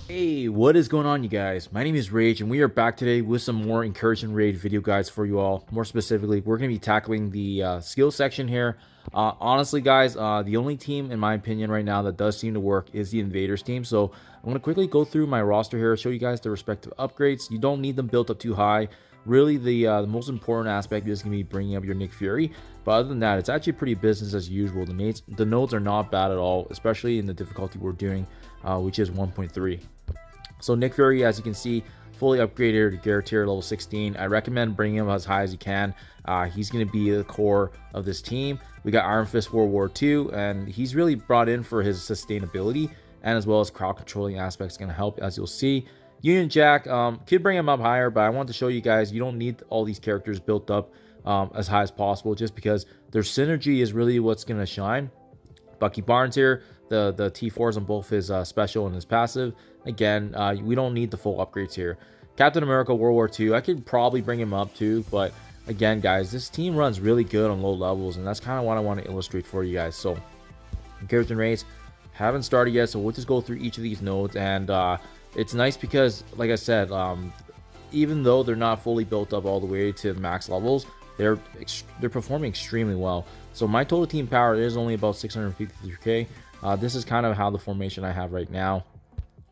Hey, what is going on, you guys? My name is Rayge, and we are back today with some more Incursion raid video guides for you all. More specifically, we're going to be tackling the skill section here. Honestly, guys, the only team, in my opinion, right now that does seem to work is the Invaders team. So I'm going to quickly go through my roster here, show you guys the respective upgrades. You don't need them built up too high. Really, the most important aspect is going to be bringing up your Nick Fury. But other than that, it's actually pretty business as usual. The nodes are not bad at all, especially in the difficulty we're doing, which is 1.3. So Nick Fury, as you can see, fully upgraded to Gear tier level 16. I recommend bringing him as high as you can. He's going to be the core of this team. We got Iron Fist World War II, and he's really brought in for his sustainability, and as well as crowd controlling aspects going to help, as you'll see. Union Jack, could bring him up higher, but I want to show you guys you don't need all these characters built up as high as possible, just because their synergy is really what's going to shine. Bucky Barnes here, the T4s on both his special and his passive. Again, we don't need the full upgrades here. Captain America World War II, I could probably bring him up too, but again, guys, this team runs really good on low levels, and that's kind of what I want to illustrate for you guys. So, Incursion raids haven't started yet, so we'll just go through each of these nodes, and it's nice because, like I said, even though they're not fully built up all the way to max levels, they're performing extremely well. So my total team power is only about 653k. This is kind of how the formation I have right now.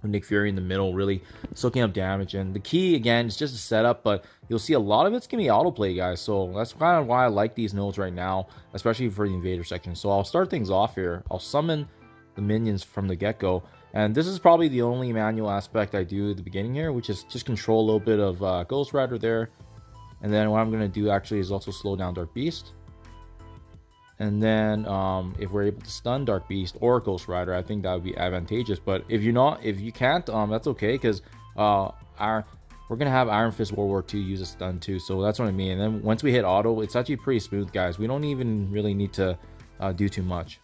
Nick Fury in the middle, really soaking up damage. And the key, again, is just a setup, but you'll see a lot of it's going to be autoplay, guys. So that's kind of why I like these nodes right now, especially for the Invader section. So I'll start things off here. I'll summon the minions from the get-go. And this is probably the only manual aspect I do at the beginning here, which is just control a little bit of Ghost Rider there. And then what I'm going to do actually is also slow down Dark Beast. And then if we're able to stun Dark Beast or Ghost Rider, I think that would be advantageous. But if you can't, that's okay, because we're gonna have Iron Fist World War II use a stun too. So that's what I mean. And then once we hit auto, it's actually pretty smooth, guys. We don't even really need to do too much.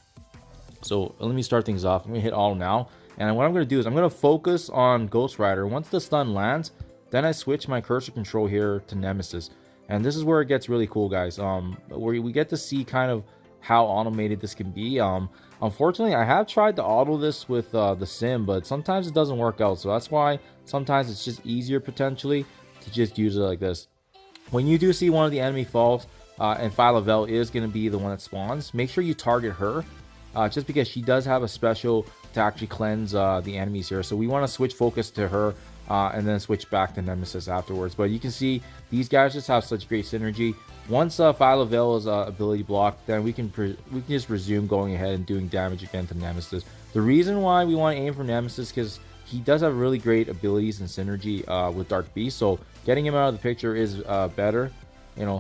So let me start things off. I'm gonna hit auto now, and what I'm gonna do is I'm gonna focus on Ghost Rider. Once the stun lands, then I switch my cursor control here to Nemesis, and this is where it gets really cool, guys. Where we get to see kind of how automated this can be. Unfortunately, I have tried to auto this with the sim, but sometimes it doesn't work out. So that's why sometimes it's just easier potentially to just use it like this. When you do see one of the enemy falls, and Phyla-Vell is going to be the one that spawns, make sure you target her, just because she does have a special to actually cleanse the enemies here. So we want to switch focus to her, and then switch back to Nemesis afterwards. But you can see these guys just have such great synergy. Once Phyla-Vell is ability blocked, then we can just resume going ahead and doing damage again to Nemesis. The reason why we want to aim for Nemesis, because he does have really great abilities and synergy with Dark Beast. So getting him out of the picture is better,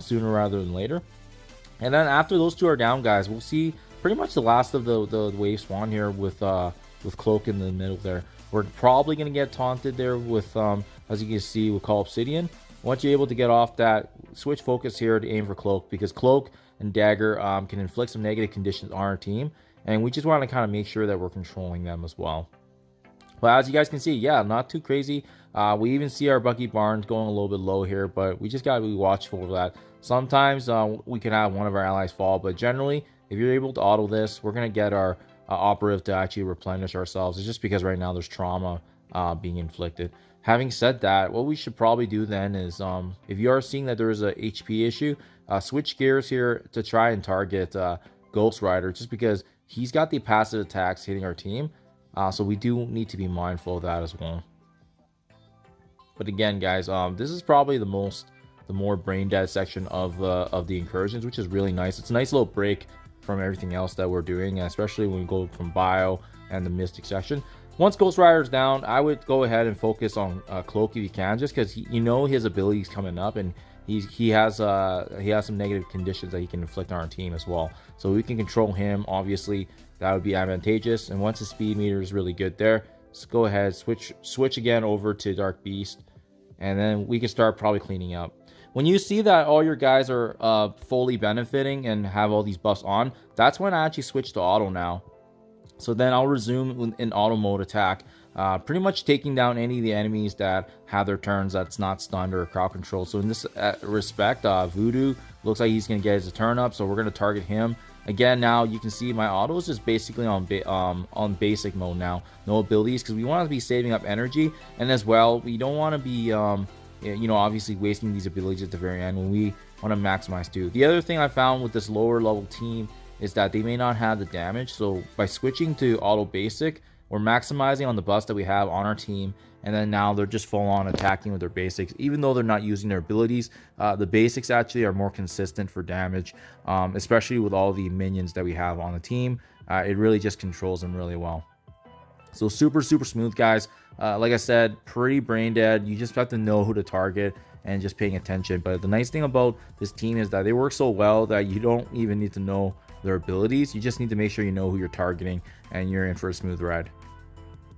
sooner rather than later. And then after those two are down, guys, we'll see pretty much the last of the wave spawn here with Cloak in the middle there. We're probably going to get taunted there with, as you can see, with Call Obsidian. Once you're able to get off that, switch focus here to aim for Cloak, because Cloak and Dagger can inflict some negative conditions on our team, and we just want to kind of make sure that we're controlling them as well. But as you guys can see, yeah, not too crazy. We even see our Bucky Barnes going a little bit low here, but we just got to be watchful of that. Sometimes we can have one of our allies fall, but generally, if you're able to auto this, we're going to get our operative to actually replenish ourselves. It's just because right now there's trauma being inflicted. Having said that, what we should probably do then is, if you are seeing that there is a HP issue, switch gears here to try and target Ghost Rider, just because he's got the passive attacks hitting our team. So we do need to be mindful of that as well. But again, guys, this is probably the more brain dead section of the incursions, which is really nice. It's a nice little break from everything else that we're doing, especially when we go from bio and the Mystic section. Once Ghost Rider's down, I would go ahead and focus on Cloak if you can, just because his abilities coming up, and he has some negative conditions that he can inflict on our team as well. So we can control him. Obviously, that would be advantageous. And once his speed meter is really good there, let's go ahead, switch again over to Dark Beast, and then we can start probably cleaning up. When you see that all your guys are fully benefiting and have all these buffs on, that's when I actually switch to auto now. So then I'll resume in auto mode attack. pretty much taking down any of the enemies that have their turns that's not stunned or crowd control. So in this respect, Voodoo looks like he's going to get his turn up, so we're going to target him. Again, now you can see my auto is just basically on basic mode now, no abilities, because we want to be saving up energy, and as well we don't want to be obviously wasting these abilities at the very end when we want to maximize too. The other thing I found with this lower level team is that they may not have the damage, so by switching to auto basic, we're maximizing on the buffs that we have on our team, and then now they're just full on attacking with their basics. Even though they're not using their abilities, the basics actually are more consistent for damage, especially with all the minions that we have on the team. It really just controls them really well. So super smooth, guys. Like I said, pretty brain dead. You just have to know who to target and just paying attention. But the nice thing about this team is that they work so well that you don't even need to know their abilities. You just need to make sure you know who you're targeting, and you're in for a smooth ride.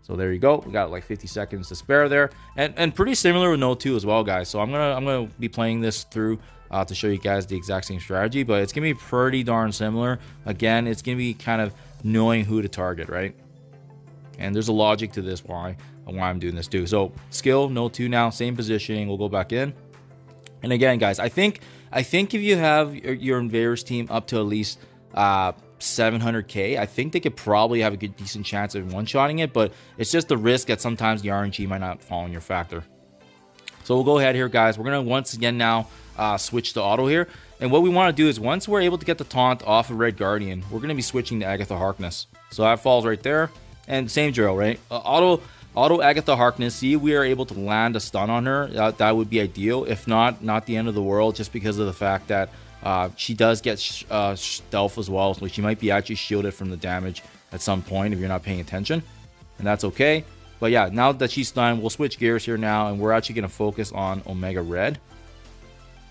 So there you go. We got like 50 seconds to spare there, and pretty similar with Node 2 as well, guys. So I'm gonna be playing this through to show you guys the exact same strategy, but it's gonna be pretty darn similar. Again, it's gonna be kind of knowing who to target, right? And there's a logic to this why I'm doing this too. So skill Node 2 now, same positioning. We'll go back in, and again, guys, I think if you have your Invaders team up to at least 700k, I think they could probably have a good decent chance of one-shotting it, but it's just the risk that sometimes the RNG might not fall in your factor. So we'll go ahead here, guys. We're gonna once again now switch to auto here, and what we want to do is once we're able to get the taunt off of Red Guardian, we're gonna be switching to Agatha Harkness. So that falls right there, and same drill, right? Auto Agatha Harkness. See, we are able to land a stun on her. That would be ideal. If not the end of the world, just because of the fact that she does get stealth as well, so she might be actually shielded from the damage at some point if you're not paying attention, and that's okay. But yeah, now that she's stunned, we'll switch gears here now, and we're actually going to focus on Omega Red.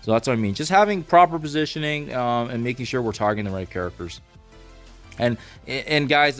So that's what I mean, just having proper positioning and making sure we're targeting the right characters. And guys,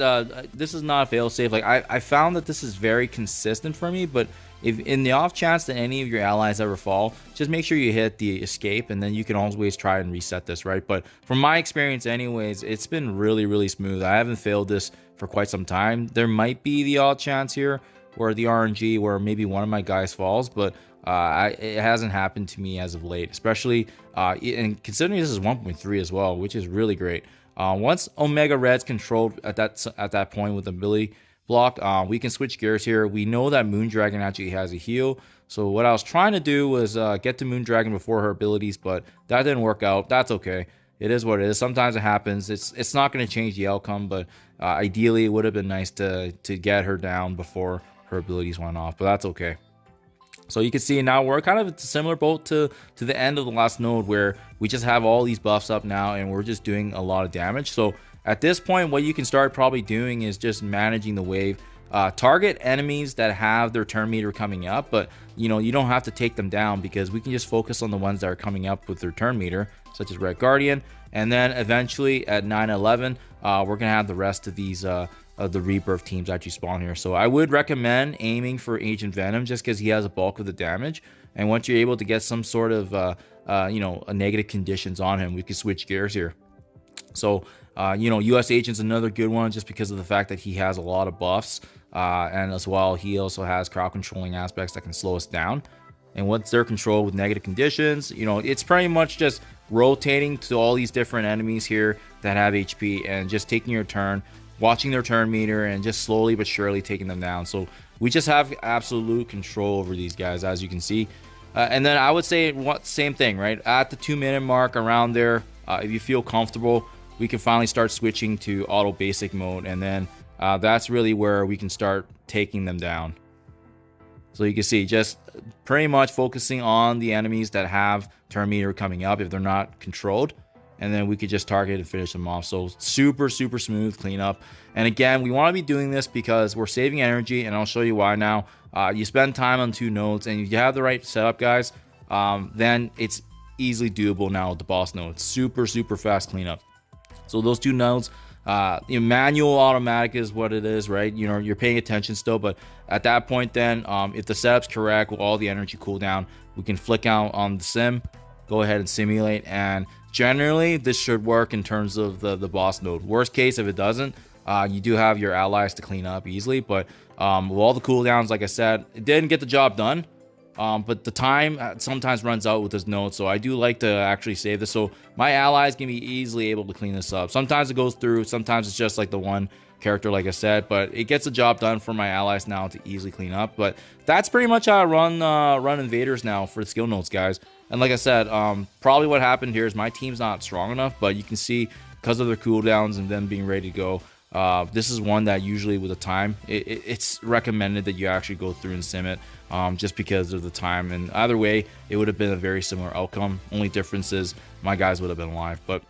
this is not a fail-safe. Like I found that this is very consistent for me, but if in the off chance that any of your allies ever fall, just make sure you hit the escape, and then you can always try and reset this, right? But from my experience anyways, it's been really smooth. I haven't failed this for quite some time. There might be the odd chance here where the RNG, where maybe one of my guys falls, but it hasn't happened to me as of late, especially and considering this is 1.3 as well, which is really great. Once Omega Red's controlled at that point with the ability block, we can switch gears here. We know that Moondragon actually has a heal, so what I was trying to do was get to Moondragon before her abilities, but that didn't work out. That's okay. It is what it is. Sometimes it happens. It's not going to change the outcome, but ideally it would have been nice to get her down before her abilities went off, but that's okay. So you can see now we're kind of a similar boat to the end of the last node, where we just have all these buffs up now and we're just doing a lot of damage. So at this point, what you can start probably doing is just managing the wave. Target enemies that have their turn meter coming up, but you don't have to take them down, because we can just focus on the ones that are coming up with their turn meter, such as Red Guardian, and then eventually at 9-11 we're gonna have the rest of these the rebirth teams actually spawn here. So I would recommend aiming for Agent Venom, just because he has a bulk of the damage, and once you're able to get some sort of a negative conditions on him, we can switch gears here. So US Agent's another good one, just because of the fact that he has a lot of buffs, and as well he also has crowd controlling aspects that can slow us down. And once they're controlled with negative conditions, it's pretty much just rotating to all these different enemies here that have HP, and just taking your turn, watching their turn meter, and just slowly but surely taking them down. So we just have absolute control over these guys, as you can see. And then I would say same thing, right? At the 2-minute mark, around there, if you feel comfortable, we can finally start switching to auto basic mode, and then that's really where we can start taking them down. So you can see, just pretty much focusing on the enemies that have turn meter coming up if they're not controlled, and then we could just target and finish them off. So super smooth cleanup. And again, we want to be doing this because we're saving energy, and I'll show you why now. You spend time on 2 nodes, and if you have the right setup, guys, then it's easily doable now with the boss node. Super fast cleanup. So those 2 nodes, manual automatic is what it is, right? You're paying attention still, but at that point then, if the setup's correct with all the energy cooldown, we can flick out on the sim, go ahead and simulate, and generally this should work in terms of the boss node. Worst case, if it doesn't, you do have your allies to clean up easily. But with all the cooldowns, like I said, it didn't get the job done. But the time sometimes runs out with this node, so I do like to actually save this so my allies can be easily able to clean this up. Sometimes it goes through, sometimes it's just like the one character, like I said, but it gets the job done for my allies now to easily clean up. But that's pretty much how I run invaders now for skill nodes, guys. And like I said, probably what happened here is my team's not strong enough, but you can see because of their cooldowns and them being ready to go, this is one that usually with the time it's recommended that you actually go through and sim it, just because of the time. And either way, it would have been a very similar outcome. Only difference is my guys would have been alive. But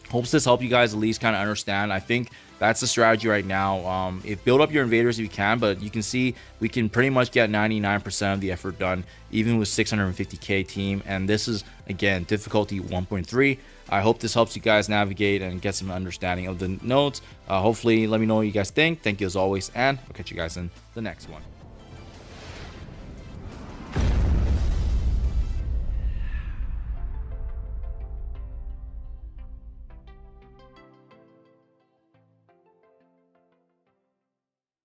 hopes this helped you guys at least kind of understand. I think that's the strategy right now. Build up your invaders if you can, but you can see we can pretty much get 99% of the effort done even with 650k team. And this is, again, difficulty 1.3. I hope this helps you guys navigate and get some understanding of the nodes. Hopefully let me know what you guys think. Thank you as always, and I'll catch you guys in the next one.